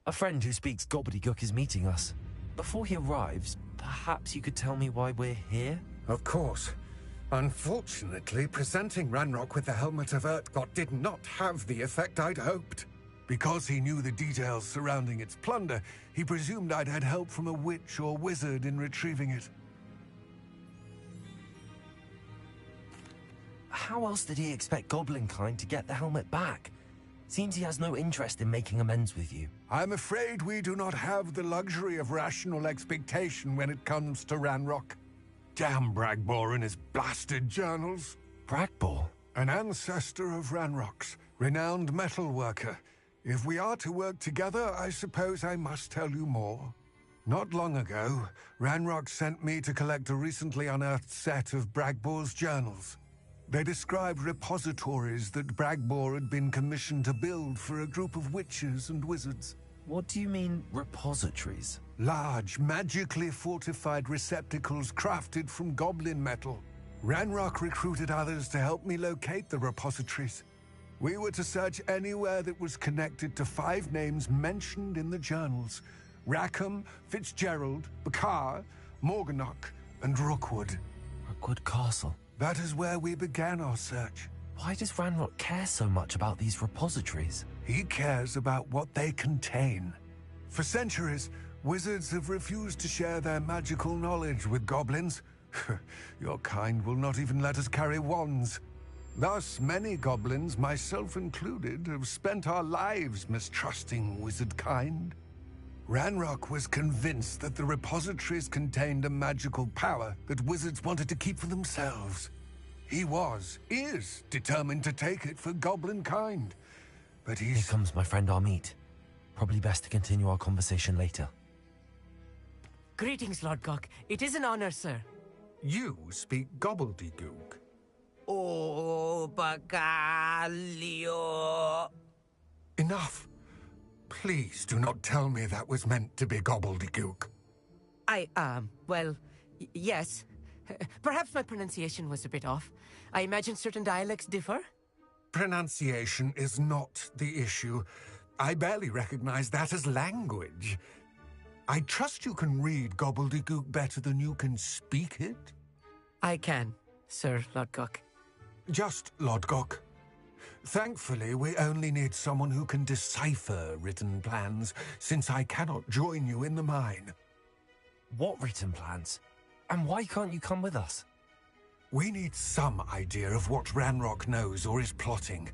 A friend who speaks gobbledygook is meeting us. Before he arrives, perhaps you could tell me why we're here? Of course. Unfortunately, presenting Ranrock with the Helmet of Urtkot did not have the effect I'd hoped. Because he knew the details surrounding its plunder, he presumed I'd had help from a witch or wizard in retrieving it. How else did he expect Goblinkind to get the helmet back? Seems he has no interest in making amends with you. I'm afraid we do not have the luxury of rational expectation when it comes to Ranrock. Damn Bragbor and his blasted journals. Bragbor? An ancestor of Ranrock's, renowned metalworker. If we are to work together, I suppose I must tell you more. Not long ago, Ranrock sent me to collect a recently unearthed set of Bragbor's journals. They described repositories that Bragbor had been commissioned to build for a group of witches and wizards. What do you mean, repositories? Large, magically fortified receptacles crafted from goblin metal. Ranrock recruited others to help me locate the repositories. We were to search anywhere that was connected to 5 names mentioned in the journals: Rackham, Fitzgerald, Bakar, Morganach, and Rookwood. Rookwood Castle? That is where we began our search. Why does Ranrock care so much about these repositories? He cares about what they contain. For centuries, wizards have refused to share their magical knowledge with goblins. Your kind will not even let us carry wands. Thus, many goblins, myself included, have spent our lives mistrusting wizard kind. Ranrock was convinced that the repositories contained a magical power that wizards wanted to keep for themselves. He is determined to take it for goblin kind. But Here comes my friend Amit. Probably best to continue our conversation later. Greetings, Lord Gok. It is an honor, sir. You speak gobbledygook. Oh, Bacalio. Enough. Please do not tell me that was meant to be gobbledygook. Well, yes. Perhaps my pronunciation was a bit off. I imagine certain dialects differ. Pronunciation is not the issue. I barely recognize that as language. I trust you can read gobbledygook better than you can speak it? I can, Sir Lord Gok. Just Lord Gok. Thankfully, we only need someone who can decipher written plans, since I cannot join you in the mine. What written plans? And why can't you come with us? We need some idea of what Ranrock knows or is plotting.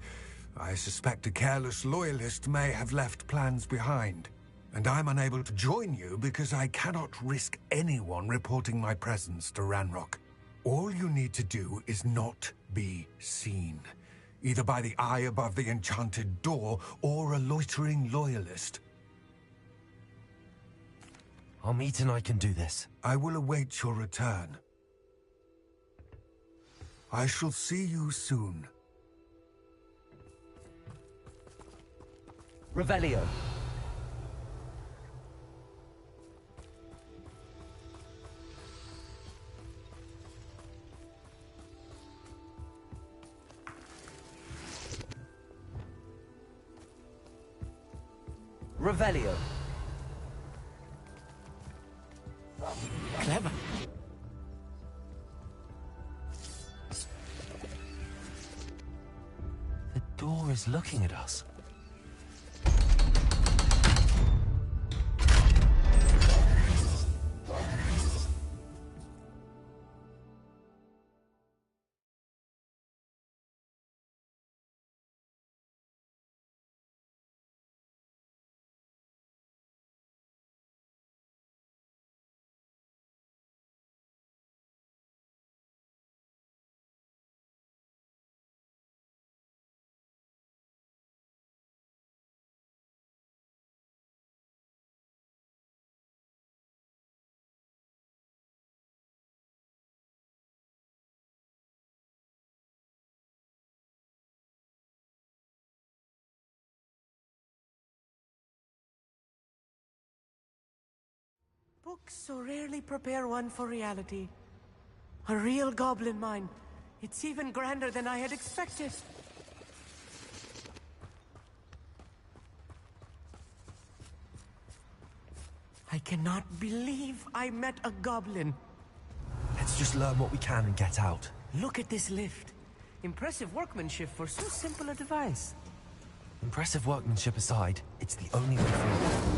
I suspect a careless loyalist may have left plans behind. And I'm unable to join you because I cannot risk anyone reporting my presence to Ranrock. All you need to do is not be seen, either by the eye above the enchanted door or a loitering loyalist. Amit and I can do this. I will await your return. I shall see you soon. Revelio. Revelio. Clever. The door is looking at us. Books so rarely prepare one for reality. A real goblin mine. It's even grander than I had expected. cannot believe I met a goblin. Let's just learn what we can and get out. Look at this lift. Impressive workmanship for so simple a device. Impressive workmanship aside, it's the only way forward.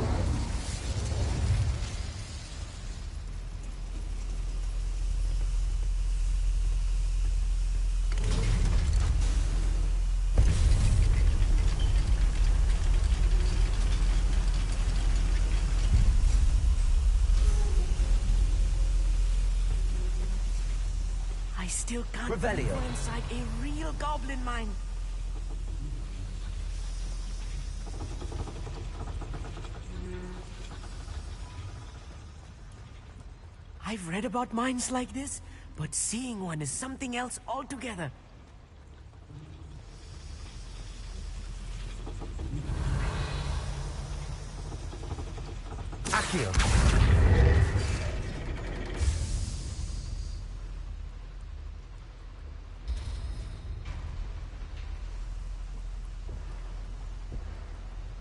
I still can't Revelio. believe we're inside a real goblin mine. I've read about mines like this, but seeing one is something else altogether. Accio.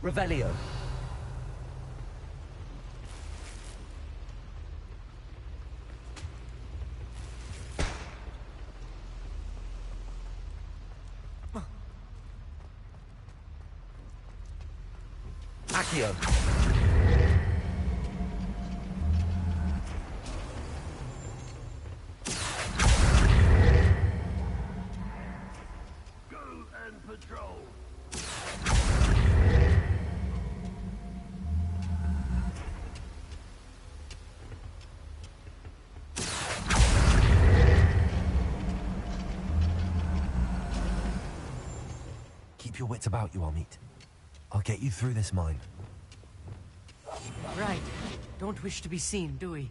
Revelio. Accio. Go and patrol. Keep your wits about you, Amit. I'll get you through this mine. Right. Don't wish to be seen, do we?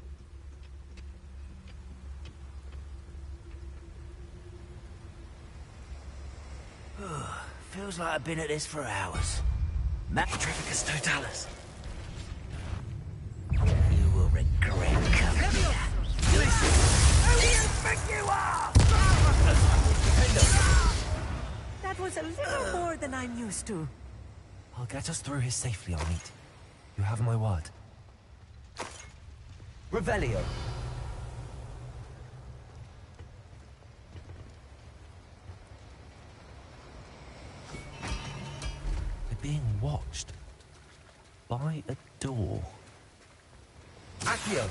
Feels like I've been at this for hours. Matricus Totalis. You will regret coming here. Who do you think you are? That was a little more than I'm used to. I'll get us through here safely, Amit. You have my word. Revelio. We're being watched by a door. Accio.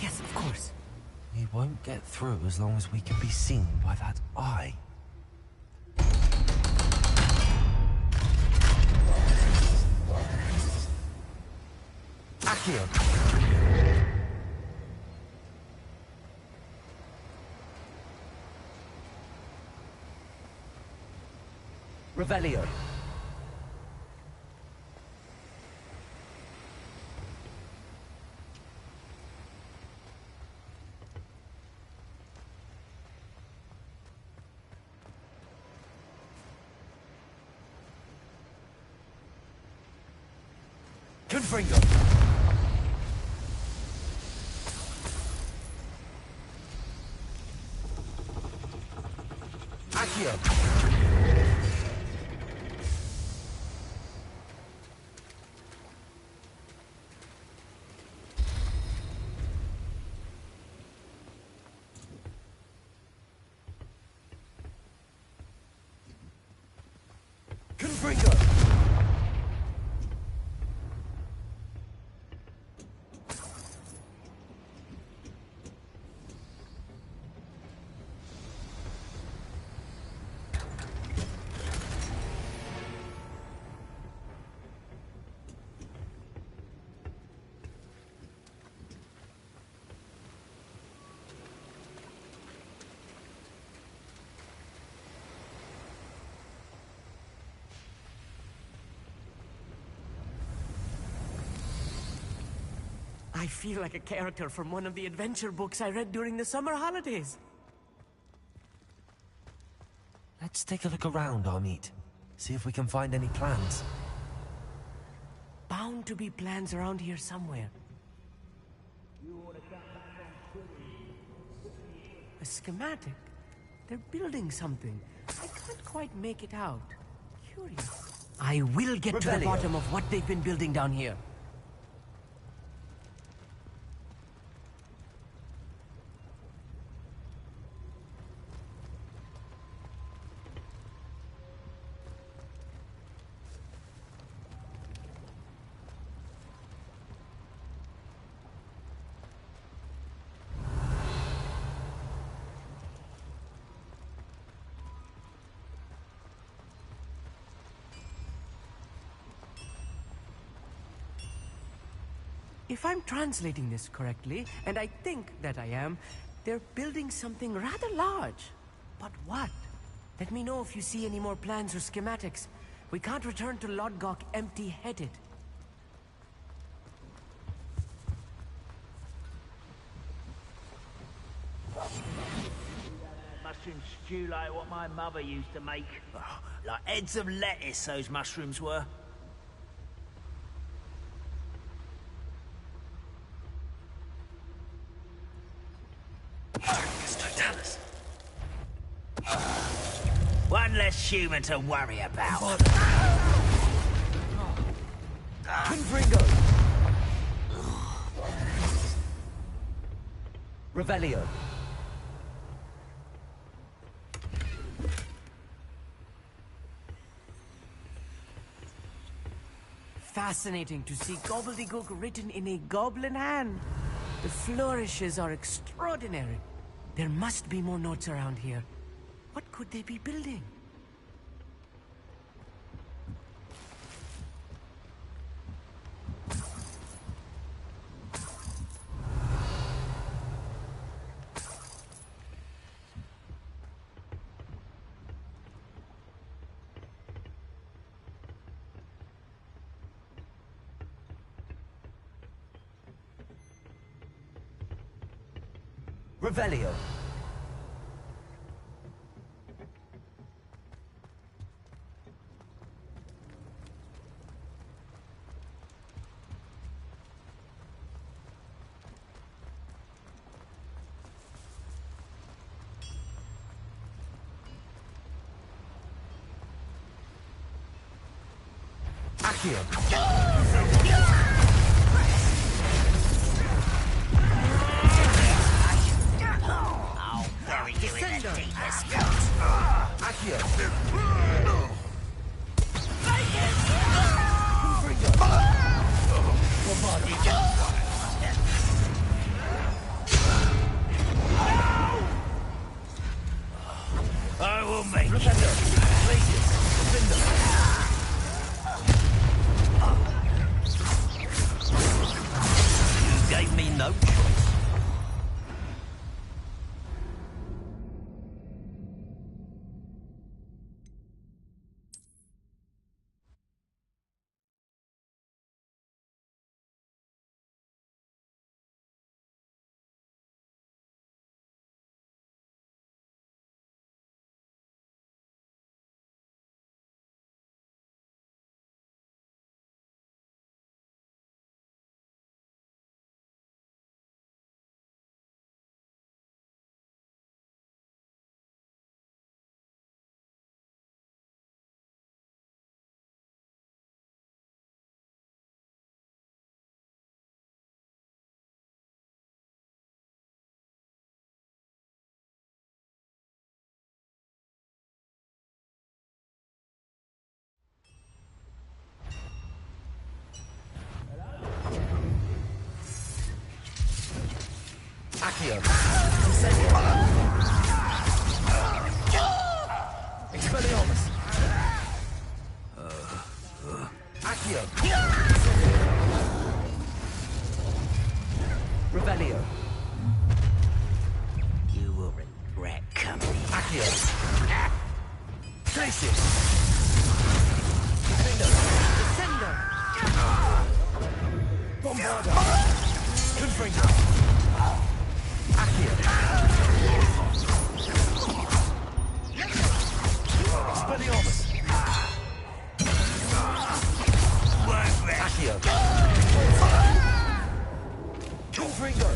Yes, of course. We won't get through as long as we can be seen by that eye. Accio. Revelio. Confringo. Accio. Confringo. I feel like a character from one of the adventure books I read during the summer holidays. Let's take a look around, Amit. See if we can find any plans. Bound to be plans around here somewhere. A schematic. They're building something. I can't quite make it out. Curious. I will get to the bottom of what they've been building down here. If I'm translating this correctly, and I think that I am, they're building something rather large. But what? Let me know if you see any more plans or schematics. We can't return to Lodgok empty-headed. Mushroom stew like what my mother used to make. Oh, like heads of lettuce, those mushrooms were. One less human to worry about. Confringo! Revelio. Fascinating to see gobbledygook written in a goblin hand. The flourishes are extraordinary. There must be more notes around here. What could they be building? Revelio. Accio. I'll bury you in the deepest pit. Accio. I will make Defender. Radius. Defender. You gave me no choice. Accio. Expelliarmus. Accio. Revelio. You will regret coming. Accio. Traces. Defender. Descender. Bombarda. Confringo. Accio. Expelliarmus. Accio. Confringo.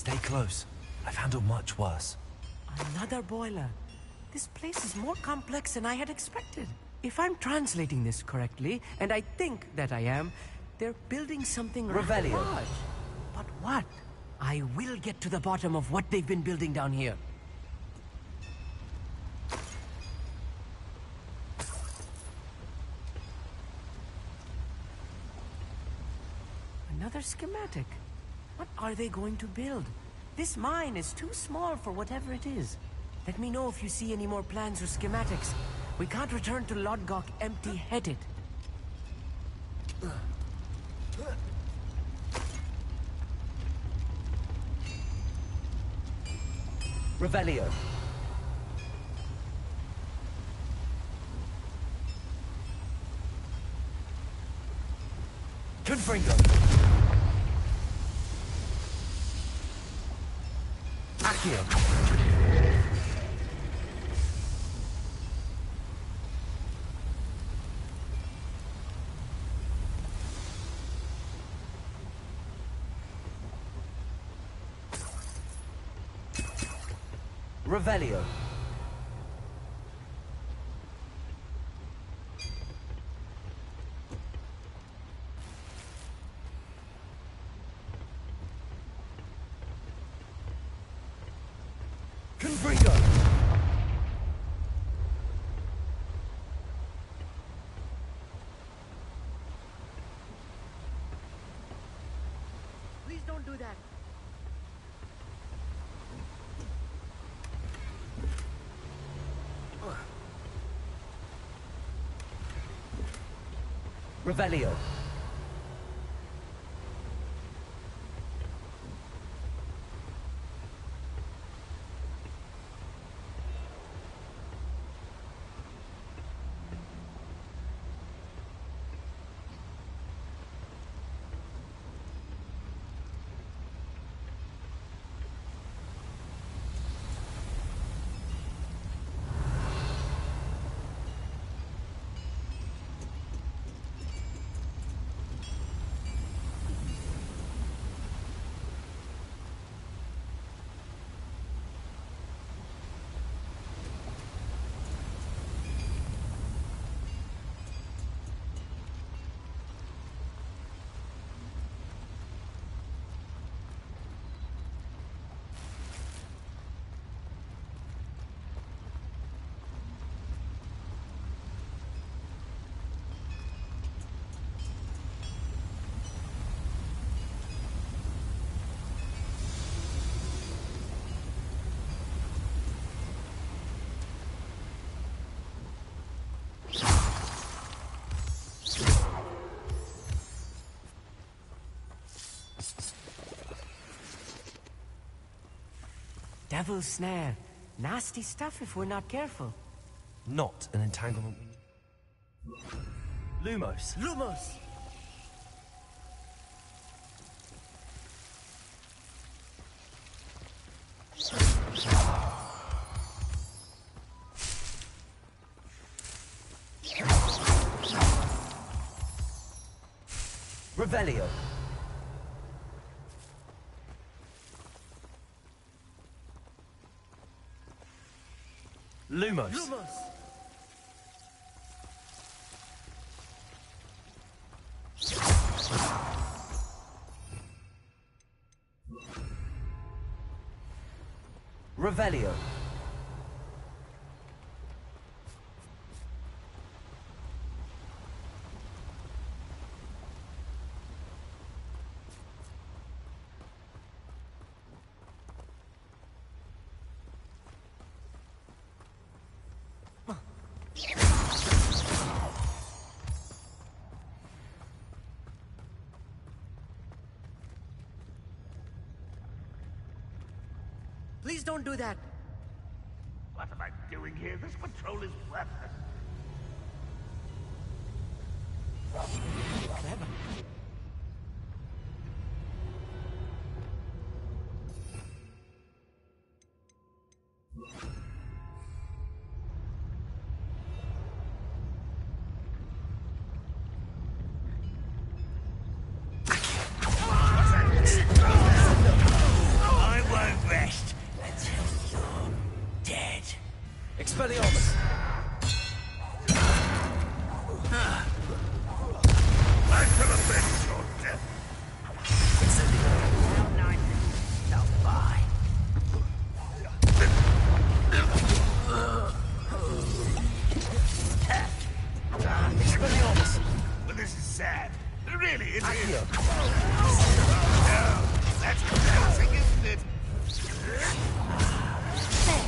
Stay close. I've handled much worse. Another boiler. This place is more complex than I had expected. If I'm translating this correctly, and I think that I am, they're building something rather large. But what? I will get to the bottom of what they've been building down here. Another schematic. What are they going to build? This mine is too small for whatever it is. Let me know if you see any more plans or schematics. We can't return to Lodgok empty-headed. Revelio. Confringo. Accio. Revelio. Confringo. Please don't do that. Revelio. Devil's snare. Nasty stuff if we're not careful. Not an entanglement. Lumos. Lumos! Revelio. Lumos. Lumos! Revelio. Please don't do that. What am I doing here? This patrol is worthless. Clever. shall avenge your death. Expelliarmus! Well, this is sad. Really, it is. Accio! No, that's embarrassing, isn't it?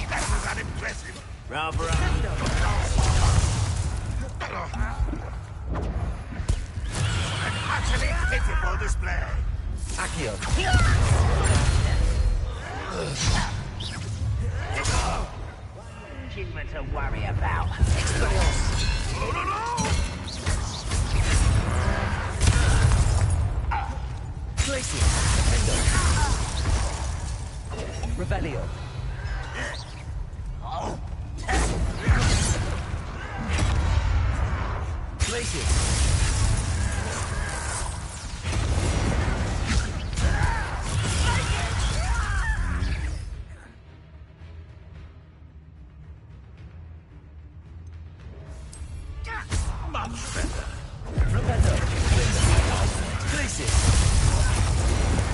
That was unimpressive. Bravo. An utterly pitiful display. Accio! Achievement to worry about. Expelliarmus! No, no, no! Glacius! Defendo! Revelio. Glacius! Much better. Rependo. Glacius!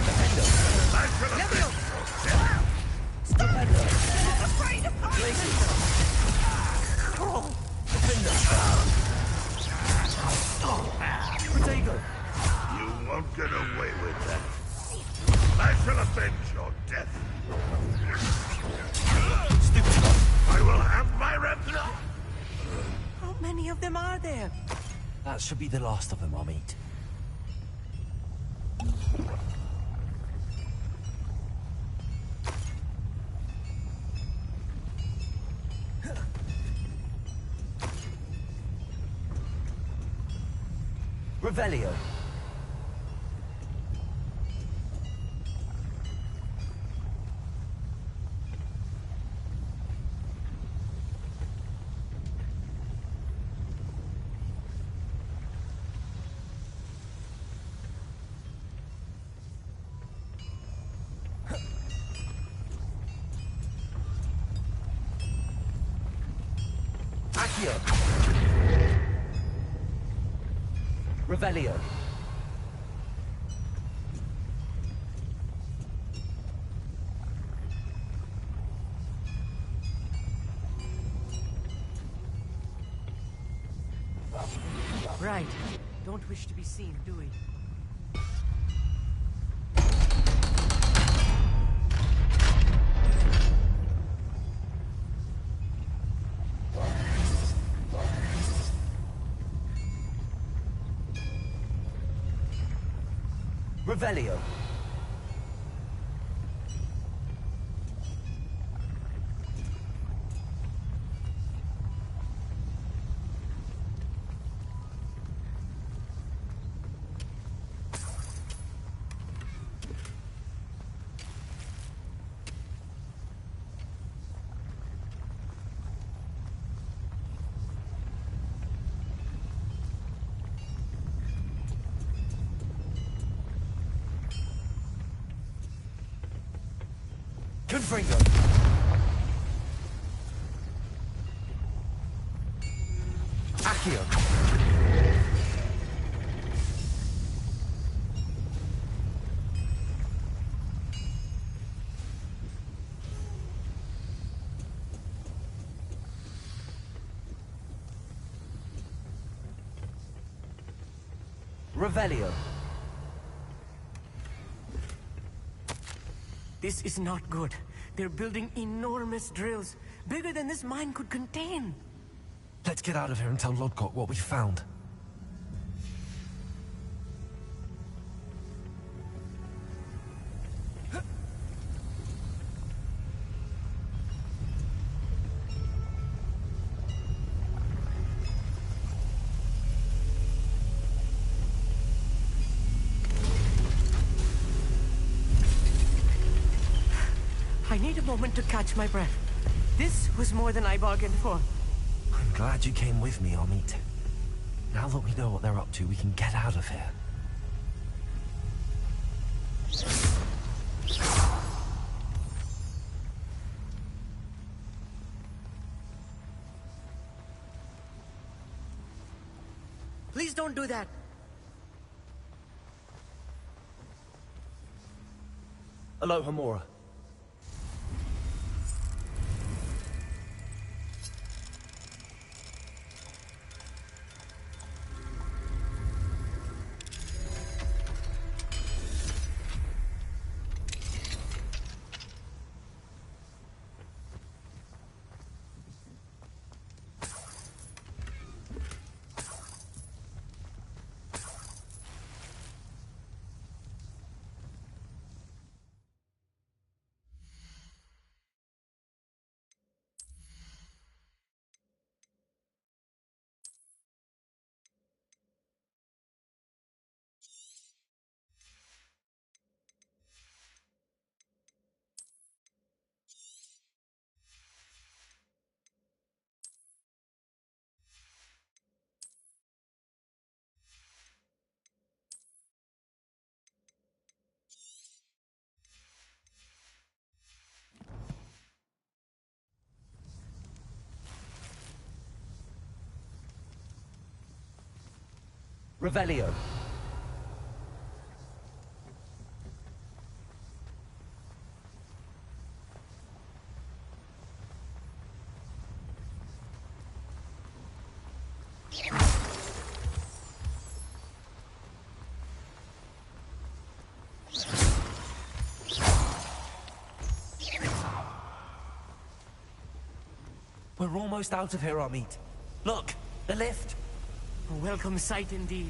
Defendo. I shall avenge your death. Stupendo. Glacius! Defendo! Protego! You won't get away with that. I shall avenge your death. Stupid stuff! I will have my revenge. How many of them are there? That should be the last of them, I'll meet. Revelio. Accio! Revelio. Right. Don't wish to be seen, do we? Revelio. Confringo! Accio! Revelio. This is not good. They're building enormous drills, bigger than this mine could contain. Let's get out of here and tell Lodgott what we found. I need a moment to catch my breath. This was more than I bargained for. I'm glad you came with me, Amit. Now that we know what they're up to, we can get out of here. Please don't do that. Aloha Mora. Revelio. We're almost out of here, Amit. Look, the lift. A welcome sight indeed.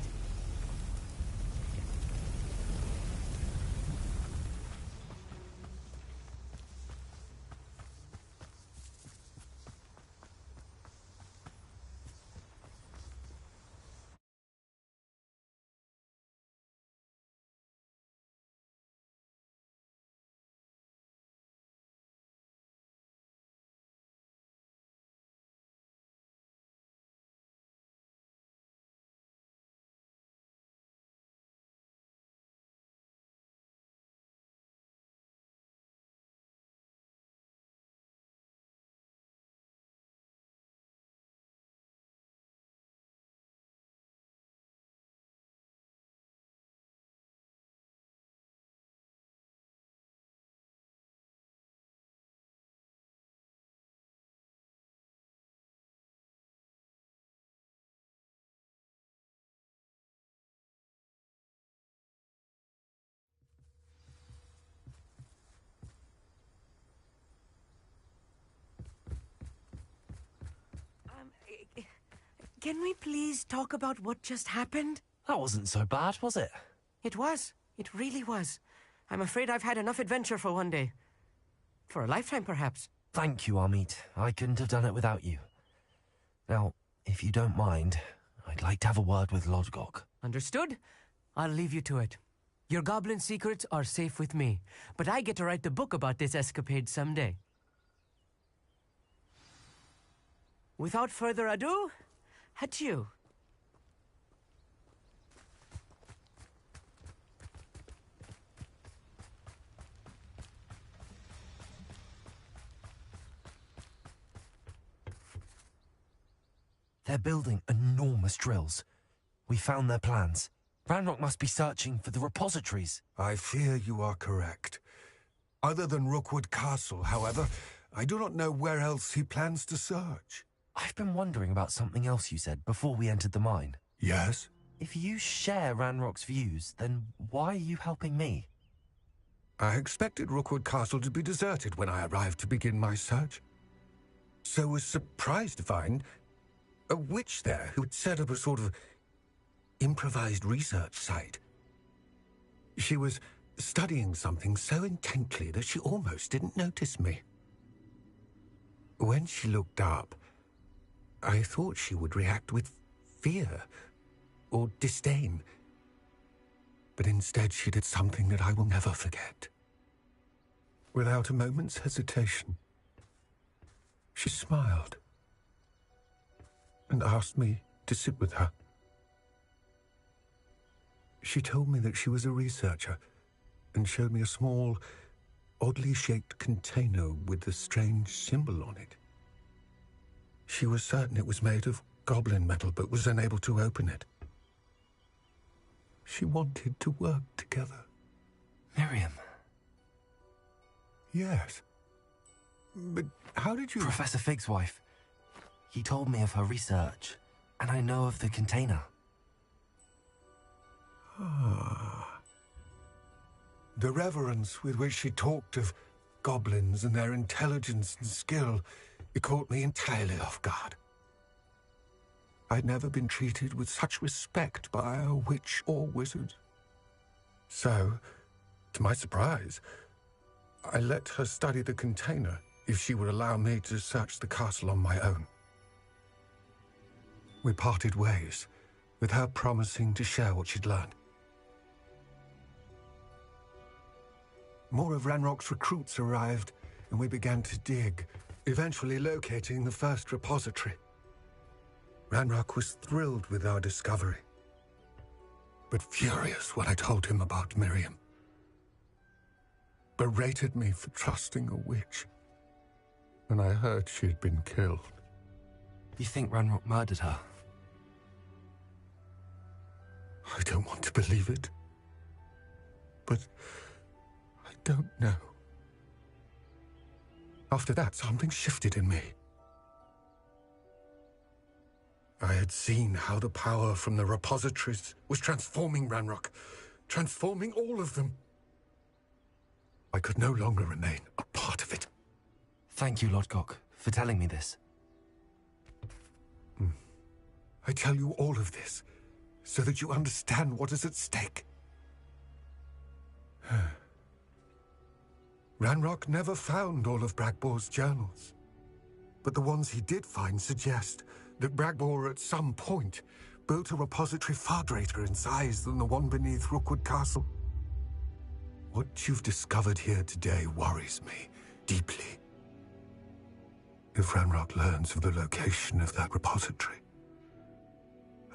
Can we please talk about what just happened? That wasn't so bad, was it? It was. It really was. I'm afraid I've had enough adventure for one day. For a lifetime, perhaps. Thank you, Amit. I couldn't have done it without you. Now, if you don't mind, I'd like to have a word with Lodgok. Understood? I'll leave you to it. Your goblin secrets are safe with me, but I get to write the book about this escapade someday. Without further ado, adieu. They're building enormous drills. We found their plans. Ranrock must be searching for the repositories. I fear you are correct. Other than Rookwood Castle, however, I do not know where else he plans to search. I've been wondering about something else you said before we entered the mine. Yes? If you share Ranrock's views, then why are you helping me? I expected Rookwood Castle to be deserted when I arrived to begin my search. So was surprised to find a witch there who had set up a sort of improvised research site. She was studying something so intently that she almost didn't notice me. When she looked up, I thought she would react with fear or disdain. But instead she did something that I will never forget. Without a moment's hesitation, she smiled and asked me to sit with her. She told me that she was a researcher and showed me a small, oddly shaped container with a strange symbol on it. She was certain it was made of goblin metal, but was unable to open it. She wanted to work together. Miriam. Yes. But how did you... Professor Fig's wife. He told me of her research, and I know of the container. Ah. The reverence with which she talked of goblins and their intelligence and skill, it caught me entirely off guard. I'd never been treated with such respect by a witch or wizard. So, to my surprise, I let her study the container if she would allow me to search the castle on my own. We parted ways, with her promising to share what she'd learned. More of Ranrock's recruits arrived, and we began to dig, eventually locating the first repository. Ranrock was thrilled with our discovery, but furious when I told him about Miriam. Berated me for trusting a witch, and I heard she had been killed. You think Ranrock murdered her? I don't want to believe it, but I don't know. After that, something shifted in me. I had seen how the power from the repositories was transforming Ranrock, transforming all of them. I could no longer remain a part of it. Thank you, Lodgok, for telling me this. I tell you all of this so that you understand what is at stake. Ranrock never found all of Bragbor's journals, but the ones he did find suggest that Bragbor at some point built a repository far greater in size than the one beneath Rookwood Castle. What you've discovered here today worries me deeply. If Ranrock learns of the location of that repository,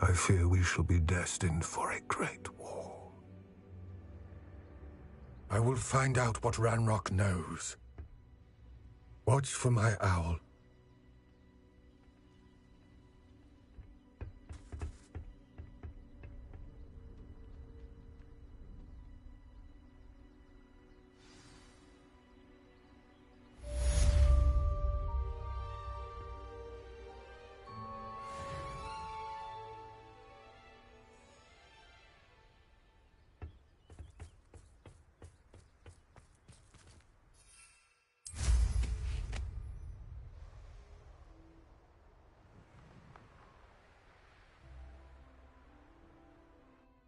I fear we shall be destined for a great war. I will find out what Ranrock knows. Watch for my owl.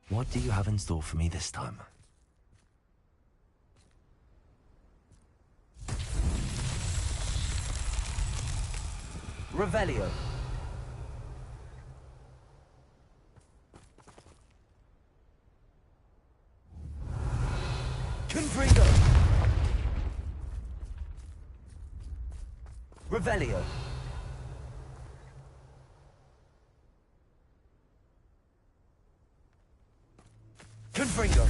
What do you have in store for me this time? Revelio. Confringo. Revelio. Confringo.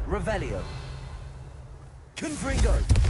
Revelio. Confringo.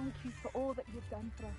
thank you for all that you've done for us.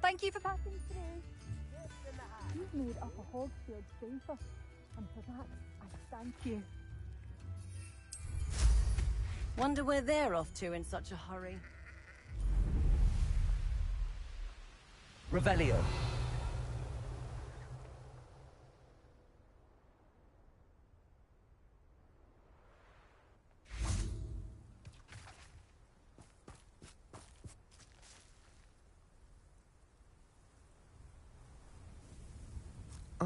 Thank you for passing through. You've made Upper Hogsfield safer, and for that, I thank you. Wonder where they're off to in such a hurry. Revelio.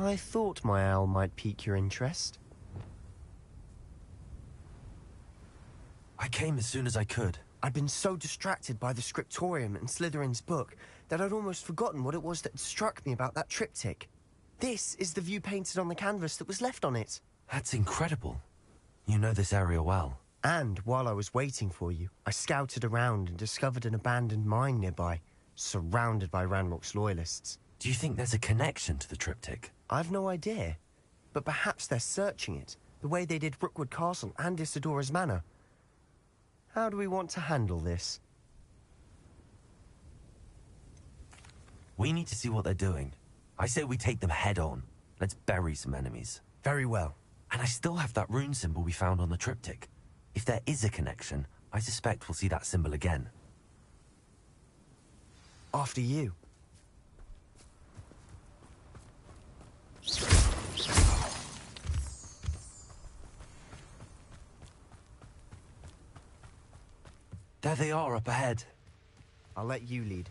I thought my owl might pique your interest. I came as soon as I could. I'd been so distracted by the scriptorium and Slytherin's book that I'd almost forgotten what it was that struck me about that triptych. This is the view painted on the canvas that was left on it. That's incredible. You know this area well. And while I was waiting for you, I scouted around and discovered an abandoned mine nearby, surrounded by Ranrock's loyalists. Do you think there's a connection to the triptych? I've no idea, but perhaps they're searching it, the way they did Rookwood Castle and Isidora's Manor. How do we want to handle this? We need to see what they're doing. I say we take them head on. Let's bury some enemies. Very well. And I still have that rune symbol we found on the triptych. If there is a connection, I suspect we'll see that symbol again. After you. There they are up ahead. I'll let you lead.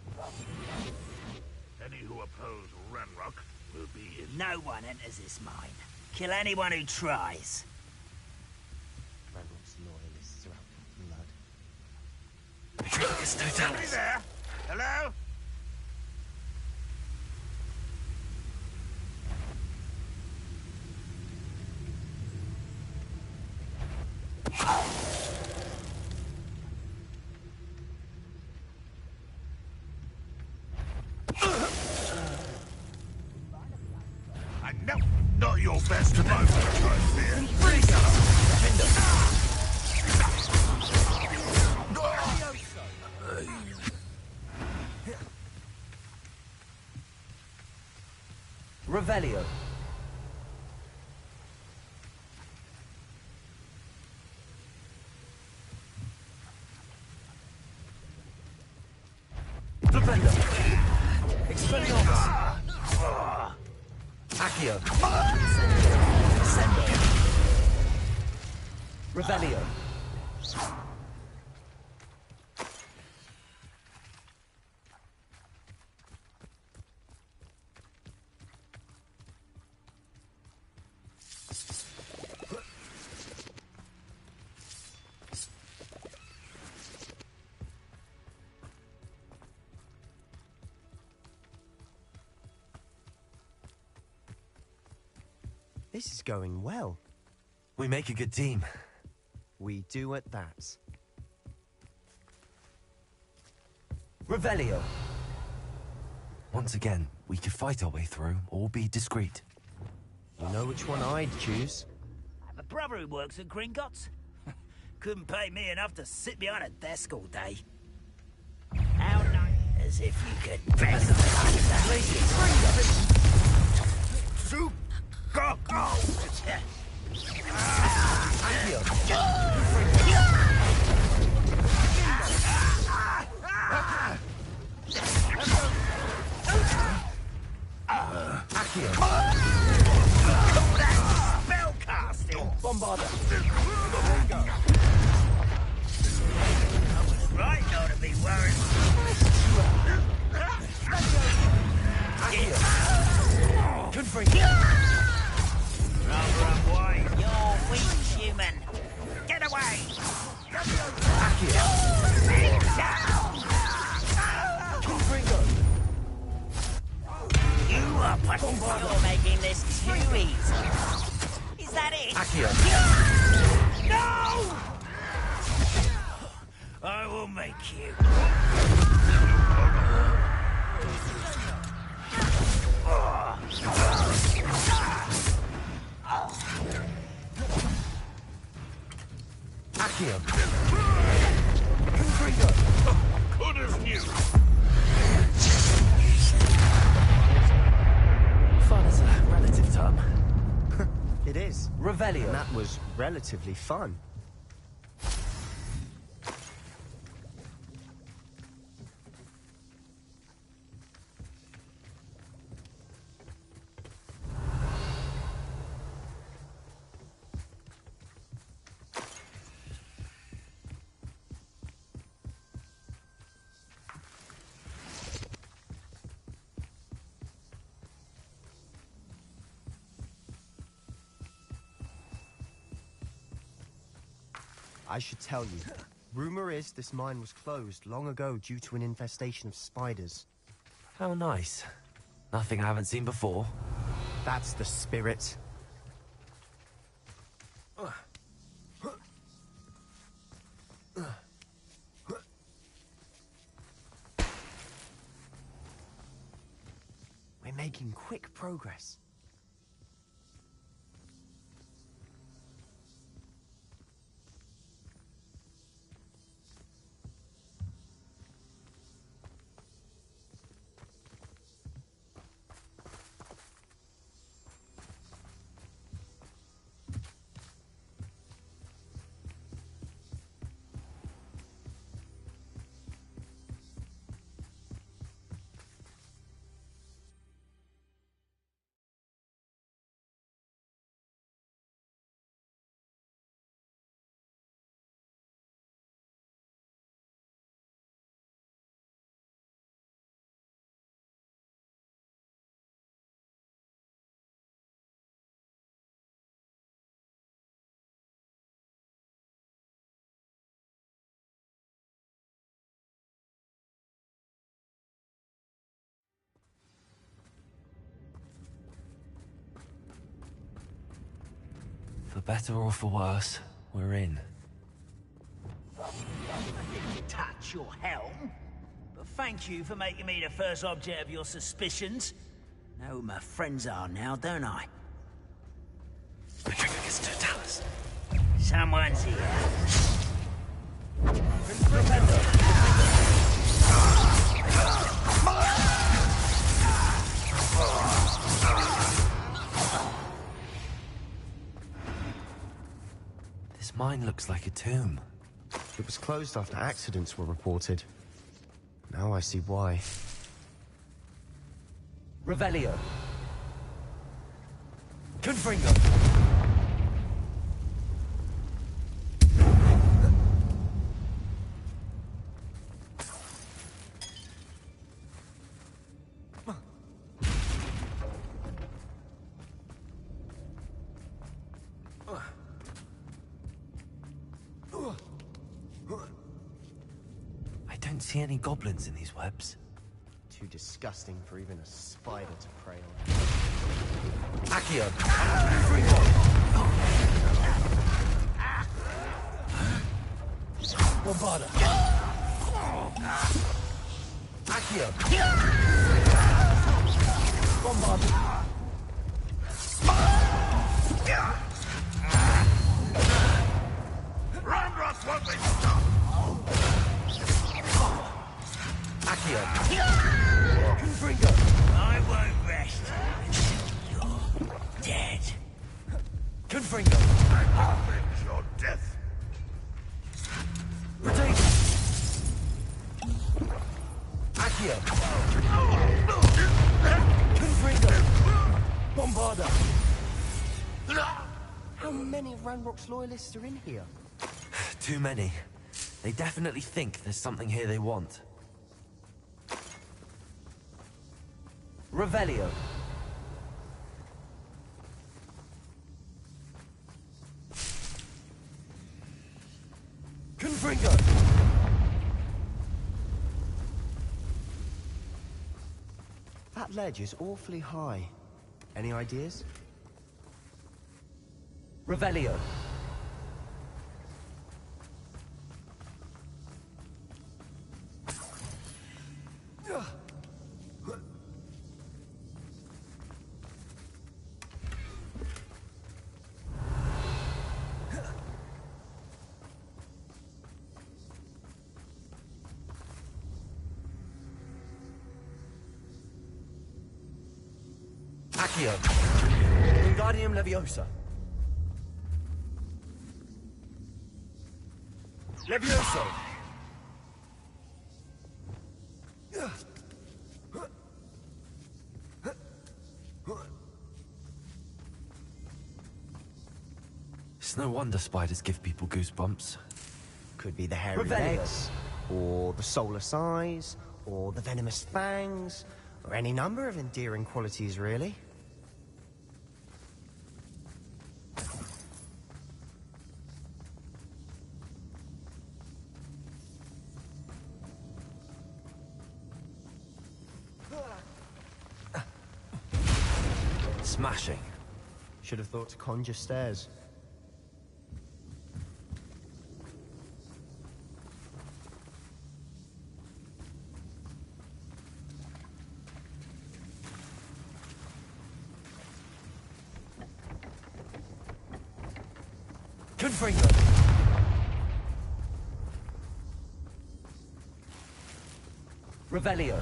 Any who oppose Ranrock will be in... No one enters this mine. Kill anyone who tries. Ranrock's loyalists are out for blood. Petricus Somebody Totalis. there? Hello? I know not your best moment, I fear. Revelio. Flipendo. Expelliarmus. Accio. Sendo. Revelio. This is going well. We make a good team. We do at that. Revelio. Once again, we could fight our way through or be discreet. You know which one I'd choose? I have a brother who works at Gringotts. Couldn't pay me enough to sit behind a desk all day. How nice as if you could best Soup! Go! Go! Spellcasting! Bombarda. Fun is a relative term. It is. Revelio. And that was relatively fun. I should tell you. Rumor is this mine was closed long ago due to an infestation of spiders. How nice. Nothing I haven't seen before. That's the spirit. We're making quick progress. For better or for worse, we're in. Touch your helm. But thank you for making me the first object of your suspicions. Know who my friends are now, don't I? My trigger gets to Dallas. Someone's here. This mine looks like a tomb. It was closed after accidents were reported. Now I see why. Revelio. Confringo. I don't see any goblins in these webs. Too disgusting for even a spider to prey on. Accio. Bombarda. Accio. Bombarda. Ramroth won't be stopped! Accio. Confringo. I won't rest until you're dead. Confringo. Avenge your death! Protego. Accio. Confringo. Bombarda. How many Ranrock's loyalists are in here? Too many. They definitely think there's something here they want. Revelio. Confringo. That ledge is awfully high. Any ideas? Revelio. Accio. Wingardium Leviosa. Levioso. It's no wonder spiders give people goosebumps. Could be the hairy Revelio. legs, or the solar size, or the venomous fangs, or any number of endearing qualities, really. Smashing. Should have thought to conjure stairs. Confringo. Revelio.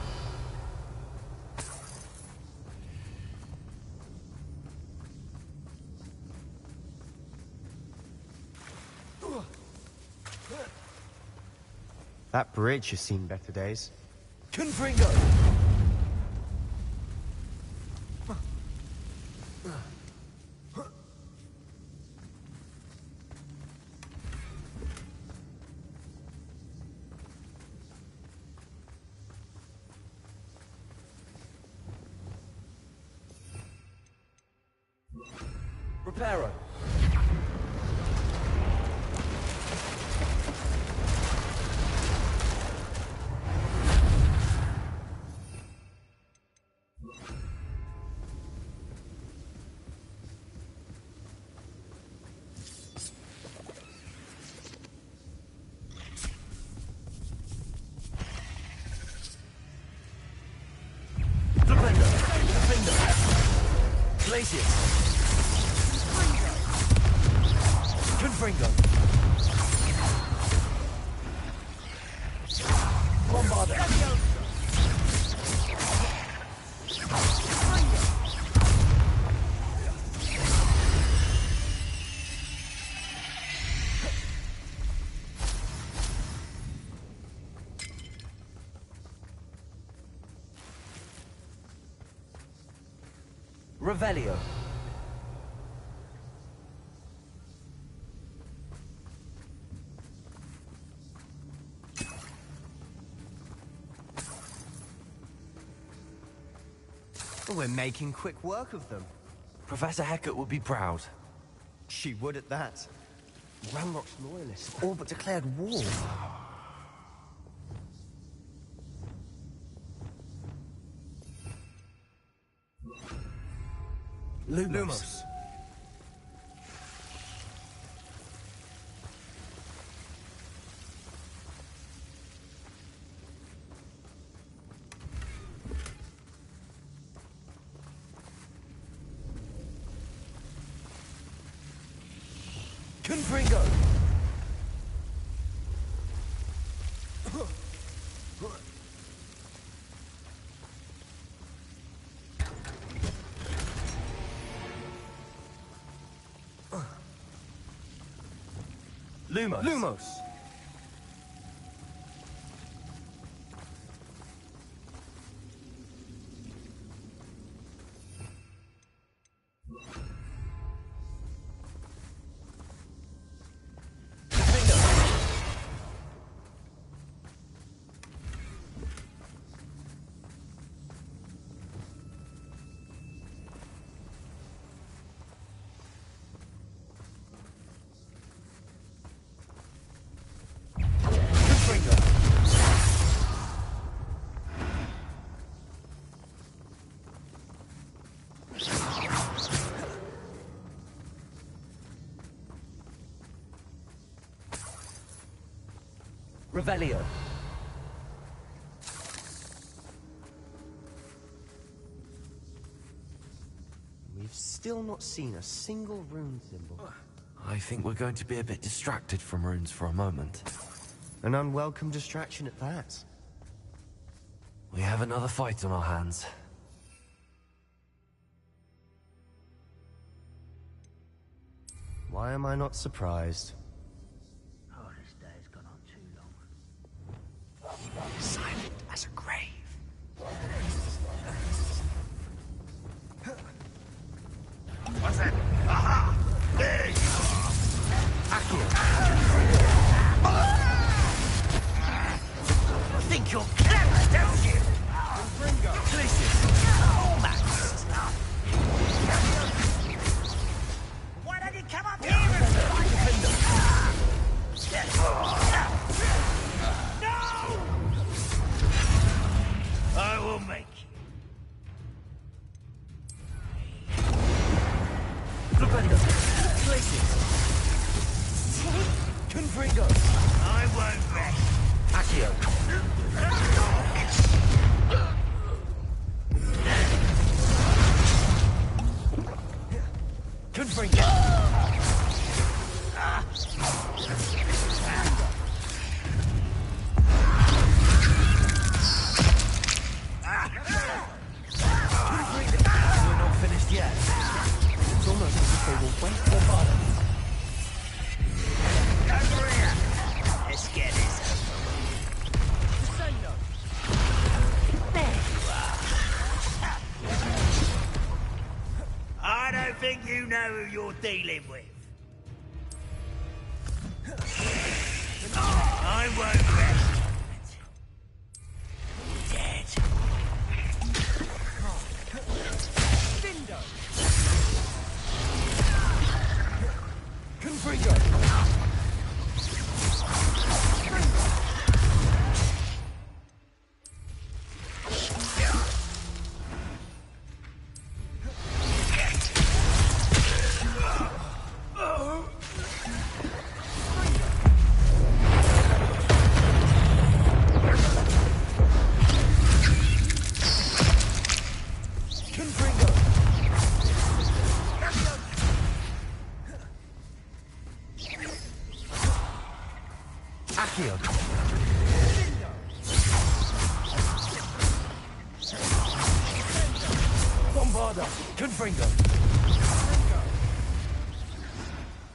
That bridge has seen better days. Confringo. Reparo. Glacius. Confringo. Bombarder. Revelio. We're making quick work of them. Professor Hecat would be proud. She would at that. Ranrock's loyalists have all but declared war. Lumos. Confringo. Lumos. Lumos! Revelio. We've still not seen a single rune symbol. I think we're going to be a bit distracted from runes for a moment. An unwelcome distraction at that. We have another fight on our hands. Why am I not surprised? Oh, this day has gone on too long. Silent as a grave. What's that? Aha! There you are! Think you're clever, don't you? Almost. Why don't you come up here and fight? No! I will make you. Confringo! I won't rest. Accio! Confringo! We're not finished yet. It's almost as if they will wait for Baldur. Over here. Let's get this over. There you are. I don't think you know who you're dealing with. I won't rest. Dead. Confringo! Accio! Bombarda! Confringo!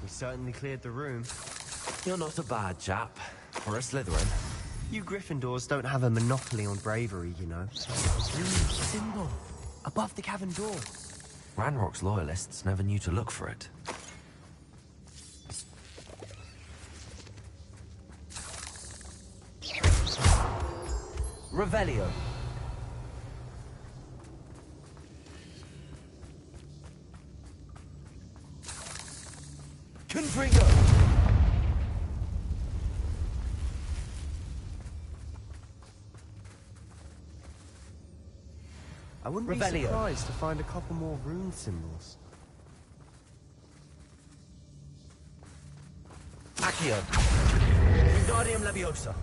We certainly cleared the room. You're not a bad chap. For a Slytherin. You Gryffindors don't have a monopoly on bravery, you know. Symbol. Above the cavern door. Ranrock's loyalists never knew to look for it. Revelio! Confringo! I wouldn't be Revelio. surprised to find a couple more rune symbols. Accio! Wingardium Leviosa!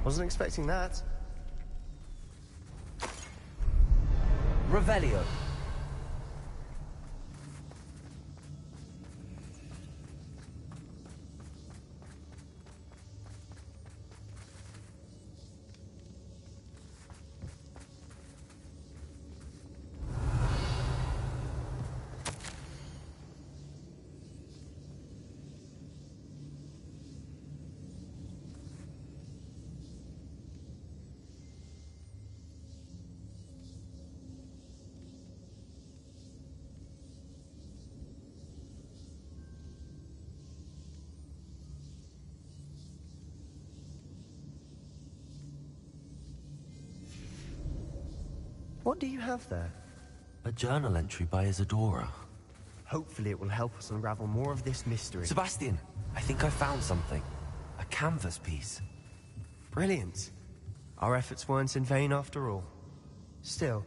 Wasn't expecting that. Revelio! What do you have there? A journal entry by Isadora. Hopefully it will help us unravel more of this mystery. Sebastian, I think I found something. A canvas piece. Brilliant. Our efforts weren't in vain after all. Still,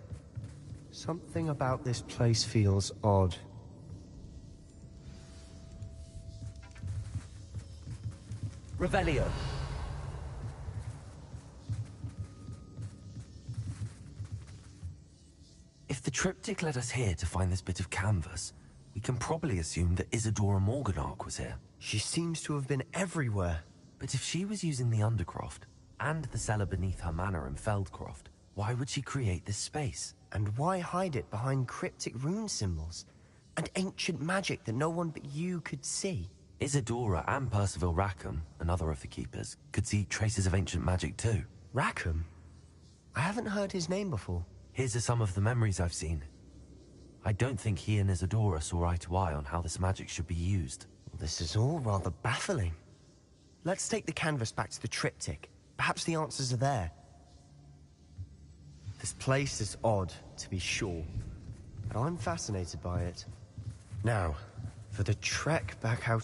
something about this place feels odd. Revelio. If the triptych led us here to find this bit of canvas, we can probably assume that Isadora Morganark was here. She seems to have been everywhere. But if she was using the Undercroft, and the cellar beneath her manor in Feldcroft, why would she create this space? And why hide it behind cryptic rune symbols? And ancient magic that no one but you could see? Isadora and Percival Rackham, another of the Keepers, could see traces of ancient magic too. Rackham? I haven't heard his name before. Here's some of the memories I've seen. I don't think he and Isadora saw eye to eye on how this magic should be used. This is all rather baffling. Let's take the canvas back to the triptych. Perhaps the answers are there. This place is odd, to be sure, but I'm fascinated by it. Now, for the trek back out...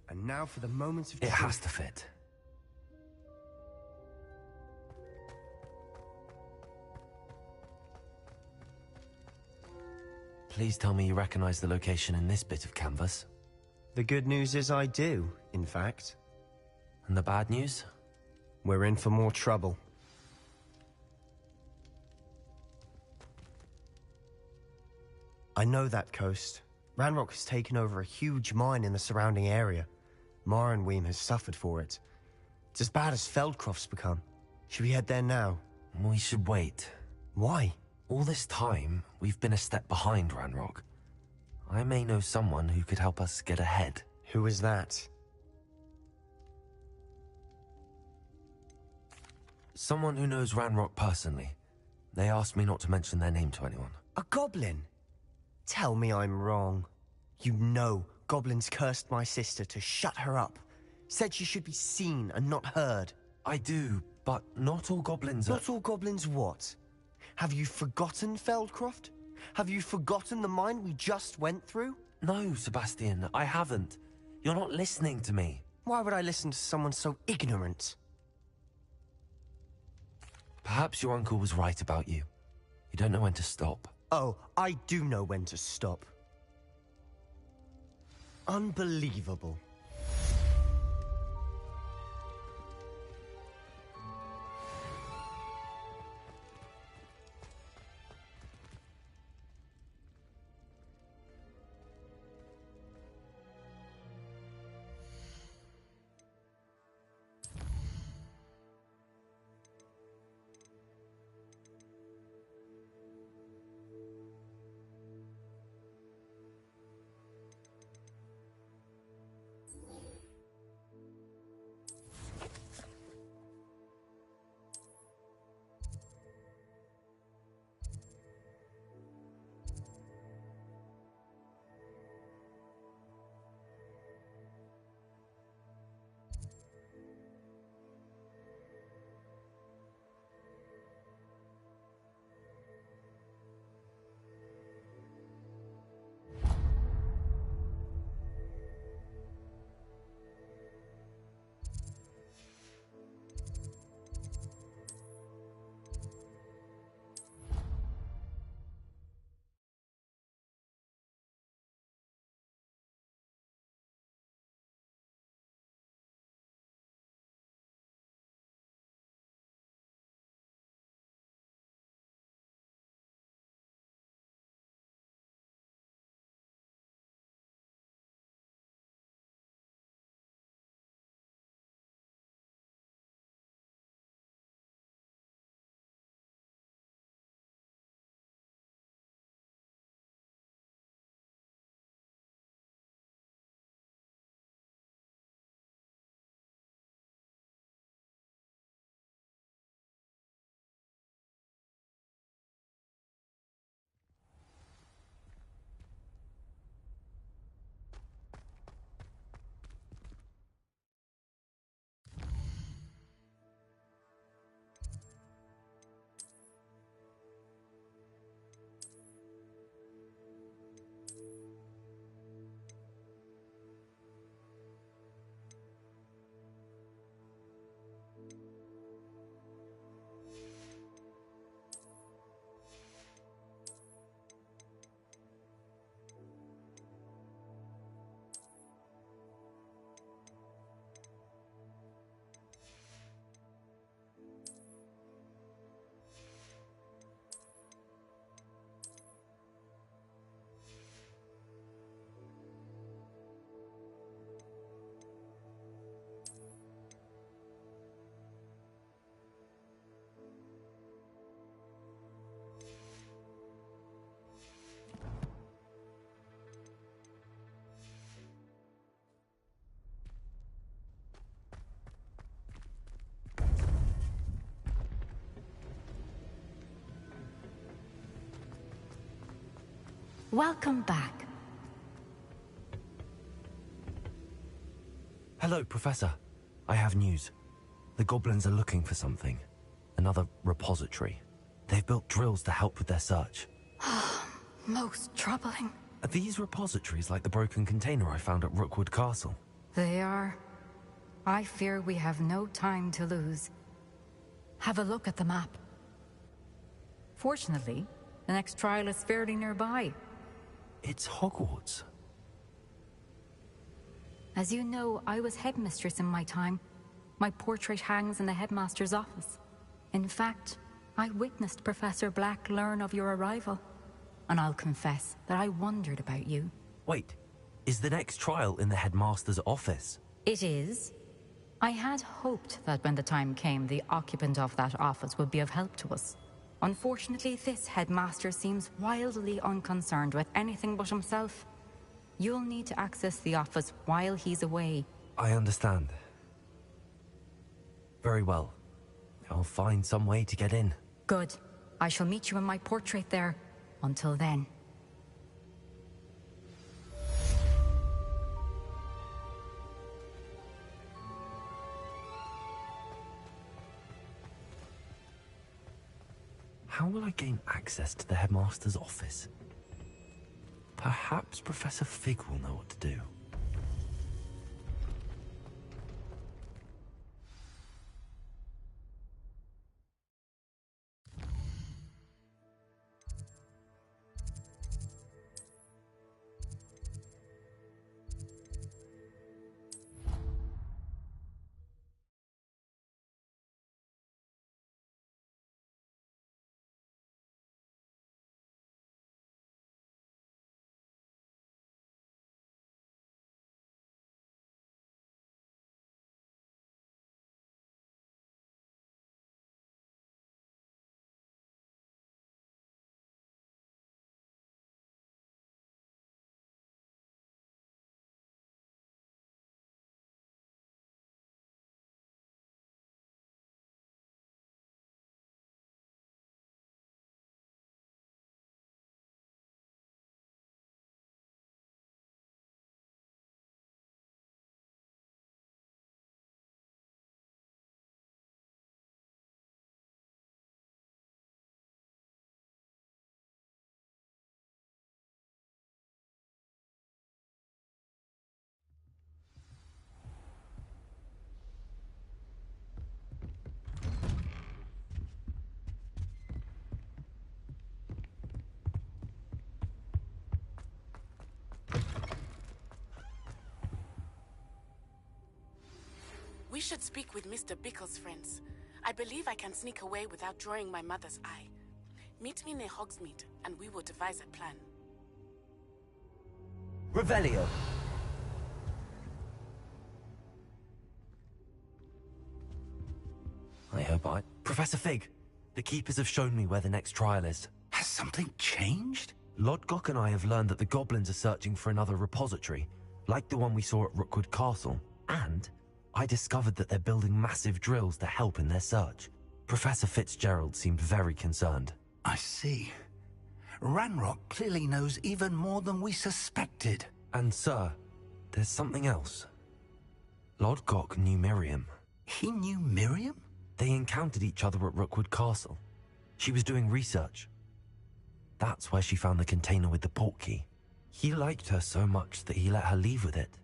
And now for the moment of It truth. has to fit. Please tell me you recognize the location in this bit of canvas. The good news is I do, in fact. And the bad news? We're in for more trouble. I know that coast. Ranrock has taken over a huge mine in the surrounding area. Morinweem has suffered for it. It's as bad as Feldcroft's become. Should we head there now? We should wait. Why? All this time, we've been a step behind Ranrock. I may know someone who could help us get ahead. Who is that? Someone who knows Ranrock personally. They asked me not to mention their name to anyone. A goblin? Tell me I'm wrong. You know goblins cursed my sister to shut her up. Said she should be seen and not heard. I do, but not all goblins are... Not all goblins what? Have you forgotten Feldcroft? Have you forgotten the mine we just went through? No, Sebastian, I haven't. You're not listening to me. Why would I listen to someone so ignorant? Perhaps your uncle was right about you. You don't know when to stop. Oh, I do know when to stop. Unbelievable. Welcome back. Hello, Professor. I have news. The goblins are looking for something. Another repository. They've built drills to help with their search. Most troubling. Are these repositories like the broken container I found at Rookwood Castle? They are. I fear we have no time to lose. Have a look at the map. Fortunately, the next trial is fairly nearby. It's Hogwarts. As you know, I was headmistress in my time. My portrait hangs in the headmaster's office. In fact, I witnessed Professor Black learn of your arrival. And I'll confess that I wondered about you. Wait, is the next trial in the headmaster's office? It is. I had hoped that when the time came, the occupant of that office would be of help to us. Unfortunately, this headmaster seems wildly unconcerned with anything but himself. You'll need to access the office while he's away. I understand. Very well. I'll find some way to get in. Good. I shall meet you in my portrait there. Until then. How will I gain access to the headmaster's office? Perhaps Professor Fig will know what to do. We should speak with Mr. Bickle's friends. I believe I can sneak away without drawing my mother's eye. Meet me near Hogsmeade, and we will devise a plan. Revelio. I hope I... Professor Fig, the Keepers have shown me where the next trial is. Has something changed? Lodgok and I have learned that the goblins are searching for another repository, like the one we saw at Rookwood Castle. And I discovered that they're building massive drills to help in their search. Professor Fitzgerald seemed very concerned. I see. Ranrock clearly knows even more than we suspected. And sir, there's something else. Lodgok knew Miriam. He knew Miriam? They encountered each other at Rookwood Castle. She was doing research. That's where she found the container with the portkey. He liked her so much that he let her leave with it,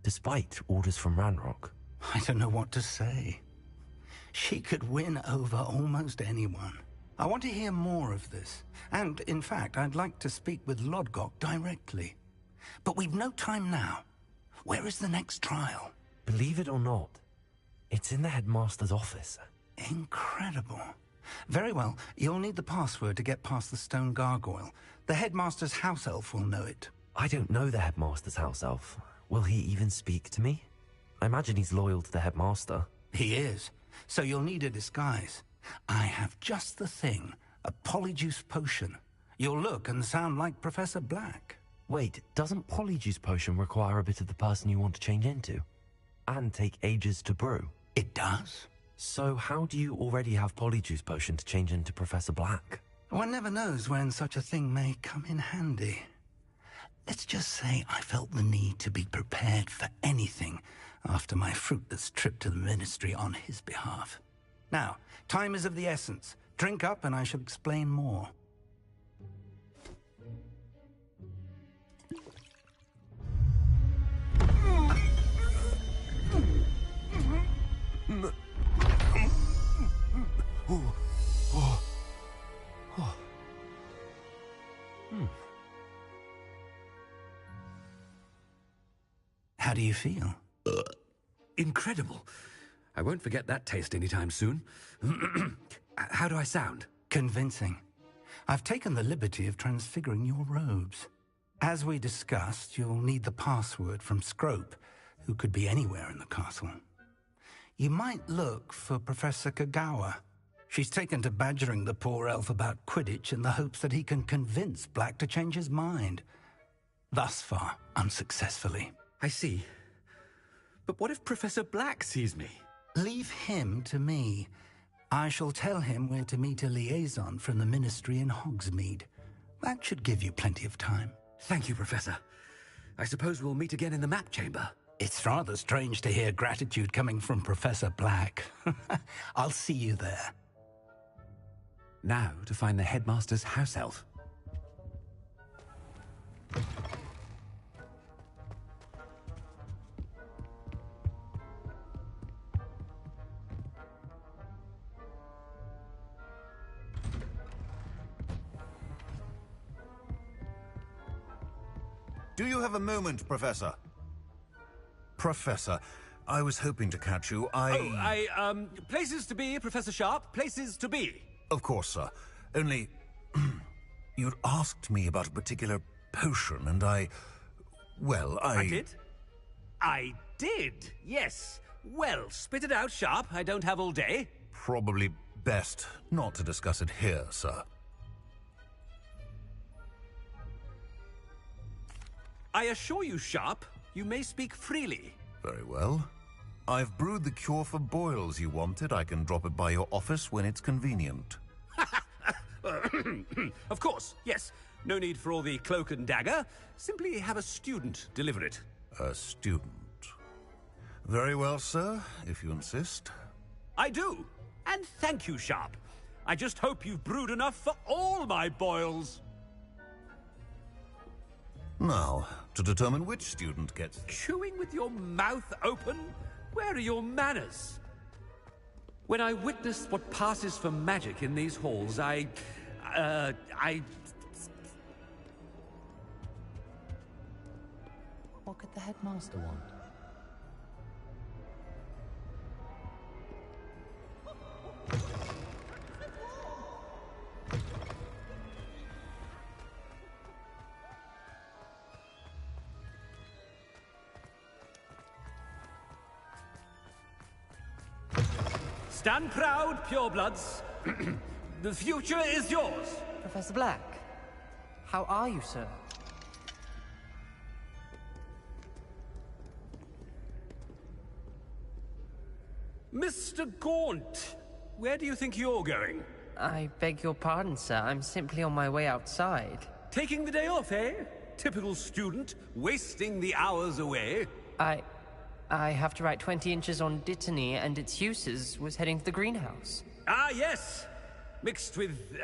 despite orders from Ranrock. I don't know what to say. She could win over almost anyone. I want to hear more of this. And, in fact, I'd like to speak with Lodgok directly. But we've no time now. Where is the next trial? Believe it or not, it's in the headmaster's office. Incredible. Very well, you'll need the password to get past the stone gargoyle. The headmaster's house elf will know it. I don't know the headmaster's house elf. Will he even speak to me? I imagine he's loyal to the headmaster. He is. So you'll need a disguise. I have just the thing. A polyjuice potion. You'll look and sound like Professor Black. Wait, doesn't polyjuice potion require a bit of the person you want to change into? And take ages to brew? It does. So how do you already have polyjuice potion to change into Professor Black? One never knows when such a thing may come in handy. Let's just say I felt the need to be prepared for anything after my fruitless trip to the Ministry on his behalf. Now, time is of the essence. Drink up and I shall explain more. How do you feel? Incredible. I won't forget that taste anytime soon. How do I sound? Convincing. I've taken the liberty of transfiguring your robes. As we discussed, you'll need the password from Scrope, who could be anywhere in the castle. You might look for Professor Kagawa. She's taken to badgering the poor elf about Quidditch in the hopes that he can convince Black to change his mind. Thus far, unsuccessfully. I see. But what if Professor Black sees me? Leave him to me. I shall tell him where to meet a liaison from the Ministry in Hogsmeade. That should give you plenty of time. Thank you, Professor. I suppose we'll meet again in the map chamber. It's rather strange to hear gratitude coming from Professor Black. I'll see you there. Now to find the headmaster's house elf. Do you have a moment, Professor? Professor, I was hoping to catch you. Places to be, Professor Sharp. Places to be. Of course, sir. Only, you'd asked me about a particular potion, and I did? I did, yes. Well, spit it out, Sharp. I don't have all day. Probably best not to discuss it here, sir. I assure you, Sharp, you may speak freely. Very well. I've brewed the cure for boils you wanted. I can drop it by your office when it's convenient. Of course, yes. No need for all the cloak and dagger. Simply have a student deliver it. A student. Very well, sir, if you insist. I do. And thank you, Sharp. I just hope you've brewed enough for all my boils. Now, to determine which student gets... Chewing with your mouth open? Where are your manners? When I witnessed what passes for magic in these halls, What could the headmaster want? Stand proud, purebloods. The future is yours. Professor Black, how are you, sir? Mr. Gaunt, where do you think you're going? I beg your pardon, sir. I'm simply on my way outside. Taking the day off, eh? Typical student, wasting the hours away. I have to write 20 inches on Dittany and its uses. Was heading to the greenhouse. Ah, yes! Mixed with,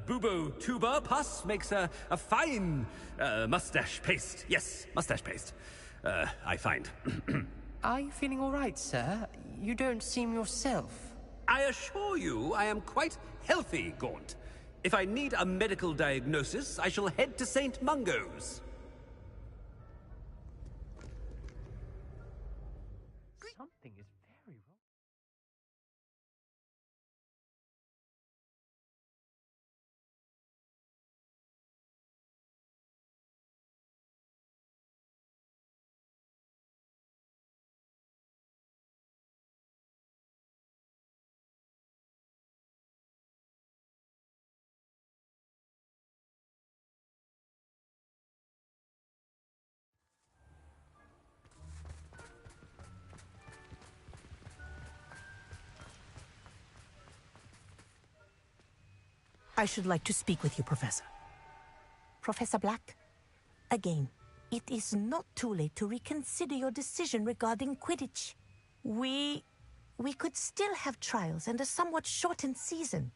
bubo tuber pus makes a fine, mustache paste. Yes, mustache paste. I find. Are you feeling all right, sir? You don't seem yourself. I assure you I am quite healthy, Gaunt. If I need a medical diagnosis, I shall head to St. Mungo's. Something is very wrong. I should like to speak with you, Professor. Professor Black, Again, it is not too late to reconsider your decision regarding Quidditch. We could still have trials and a somewhat shortened season.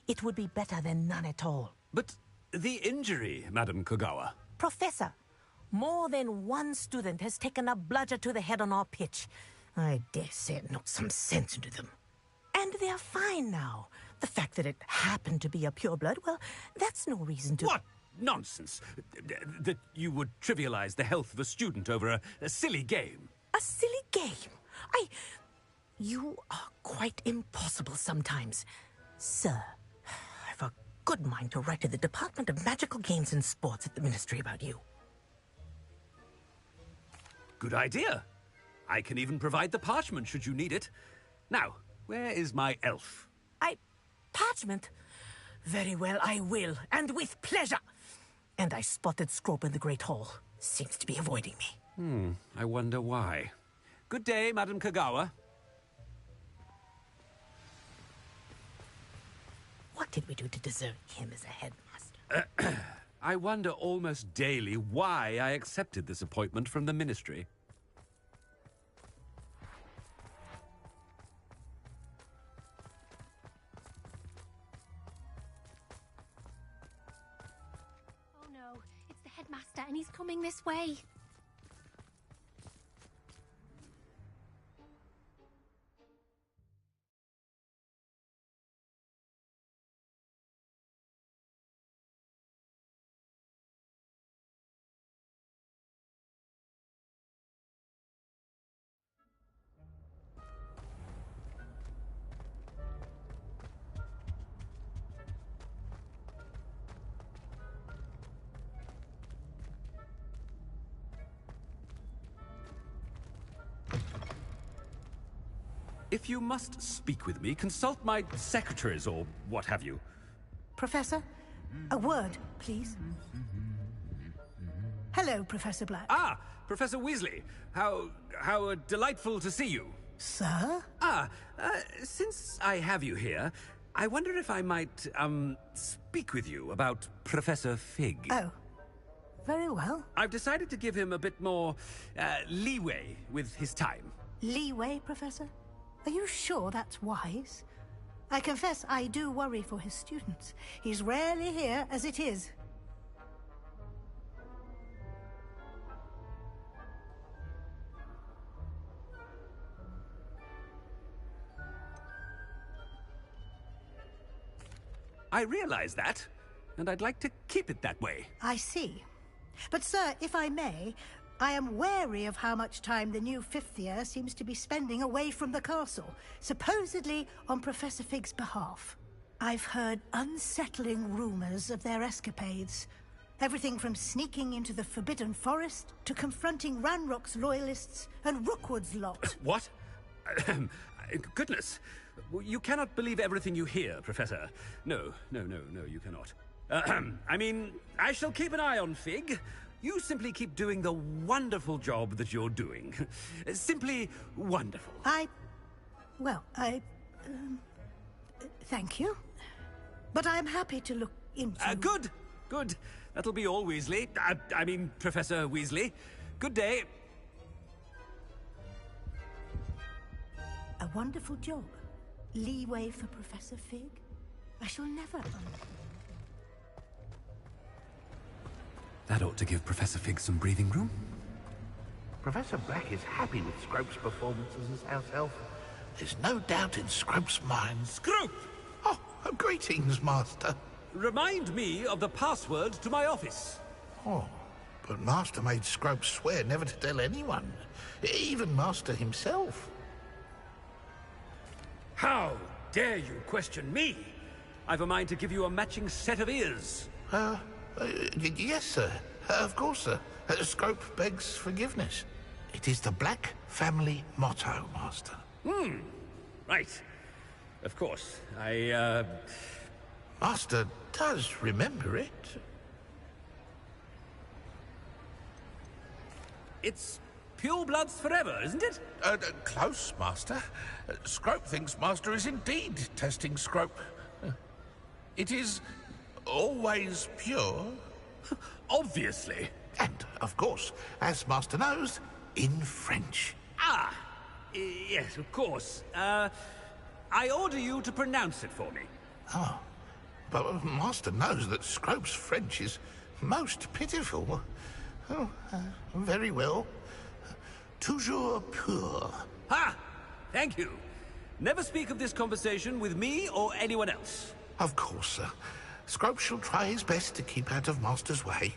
It would be better than none at all. But the injury, Madam Kogawa. Professor, more than one student has taken a bludger to the head on our pitch. I dare say it knocked some sense into them. And they're fine now. The fact that it happened to be a pureblood, well, that's no reason to... What nonsense! That you would trivialize the health of a student over a silly game. A silly game? You are quite impossible sometimes. Sir, I've a good mind to write to the Department of Magical Games and Sports at the Ministry about you. Good idea. I can even provide the parchment should you need it. Now, where is my elf? Parchment? Very well, I will, and with pleasure. And I spotted Scrope in the Great Hall. Seems to be avoiding me. I wonder why. Good day, Madam Kogawa. What did we do to deserve him as a headmaster? I wonder almost daily why I accepted this appointment from the Ministry. Headmaster, and he's coming this way. If you must speak with me, consult my secretaries or what have you. Professor, a word, please. Hello, Professor Black. Ah, Professor Weasley. How delightful to see you. Sir? Since I have you here, I wonder if I might, speak with you about Professor Fig. Oh, very well. I've decided to give him a bit more, leeway with his time. Leeway, Professor? Are you sure that's wise? I confess I do worry for his students. He's rarely here as it is. I realize that, and I'd like to keep it that way. I see. But, sir, if I may, I am wary of how much time the new fifth year seems to be spending away from the castle, supposedly on Professor Fig's behalf. I've heard unsettling rumors of their escapades. Everything from sneaking into the Forbidden Forest to confronting Ranrock's loyalists and Rookwood's lot. What? Goodness. You cannot believe everything you hear, Professor. No, you cannot. I mean, I shall keep an eye on Fig. You simply keep doing the wonderful job that you're doing. Simply wonderful. Thank you. But I'm happy to look into... Good. That'll be all, Weasley. I mean, Professor Weasley. Good day. A wonderful job. Leeway for Professor Fig? I shall never... That ought to give Professor Fig some breathing room. Professor Black is happy with Scrope's performance as his house elf. There's no doubt in Scrope's mind. Scrope! Oh, greetings, Master. Remind me of the password to my office. Oh, but Master made Scrope swear never to tell anyone. Even Master himself. How dare you question me? I've a mind to give you a matching set of ears. Yes, sir. Of course, sir. Scrope begs forgiveness. It is the Black family motto, Master. Right. Of course. Master does remember it. It's purebloods forever, isn't it? Close, Master. Scrope thinks Master is indeed testing Scrope. It is always pure. Obviously. And, of course, as Master knows, in French. Ah, yes, of course. I order you to pronounce it for me. Oh, but Master knows that Scrope's French is most pitiful. Oh, very well. Toujours pur. Ha! Thank you. Never speak of this conversation with me or anyone else. Of course, sir. Scrope shall try his best to keep out of Master's way.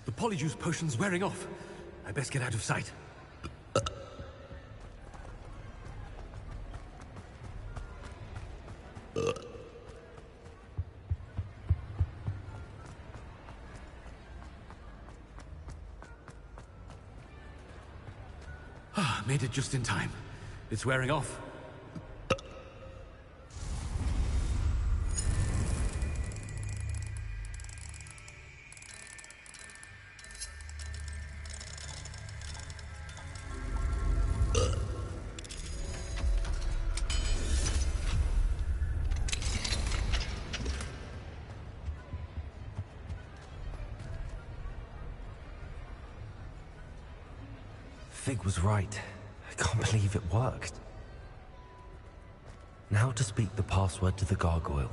The polyjuice potion's wearing off. I best get out of sight. Made it just in time. It's wearing off. Fig was right. I can't believe it worked. Now to speak the password to the gargoyle.